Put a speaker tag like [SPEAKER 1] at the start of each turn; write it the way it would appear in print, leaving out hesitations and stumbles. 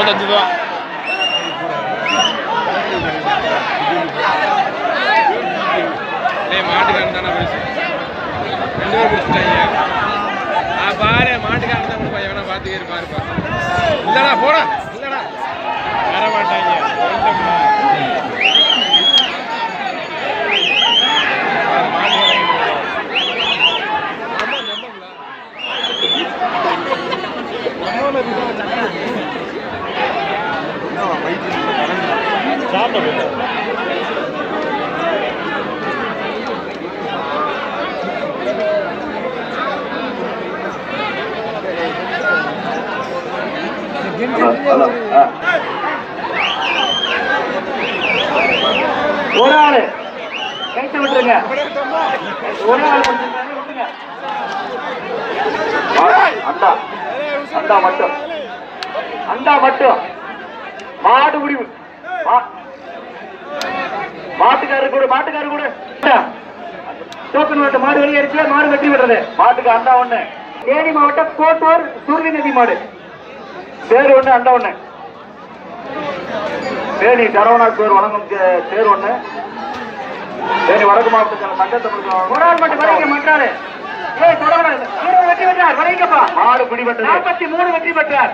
[SPEAKER 1] 55 ரூபா. மாட்டுக்காரன் தானே பேசு 2 பேர் பிடிச்சிட்டாங்க. பாரு மாட்டுக்காரன் தான் கொடுப்பா எவனா பார்த்துக்கே இருப்பாருப்பா. இல்லடா போடா இல்லடா வர மாட்டாங்க.
[SPEAKER 2] ஒரு ஆளு கைத்து விட்டுருங்க. ஒரு ஆள் அண்டா அண்டா மட்டும் அண்டா மட்டும் மாடு முடிவு மாட்டுக்காரரு கூட டோக்கன் மாட்டு மாடு வெளியேறிச்சு. மாடு வெற்றி பெற்றது. மாட்டுக்கு அண்டா ஒண்ணு. தேனி மாவட்டம் கோட்டூர் சூரிய நதி மாடு பேர் ஒண்ணு அண்டா ஒண்ணு. தேனி சரவணாஸ் பேர் வழங்கும் பேர் ஒண்ணு. தேனி வடக்கு மாவட்டத்தில் மண்டலத்தில் ஒரு ஆள் மட்டும் வரைக்க மாட்டாரு. வெற்றி பெற்றார். வரைக்கப்பா மாடு பிடிபட்டது. 43 வெற்றி பெற்றார்.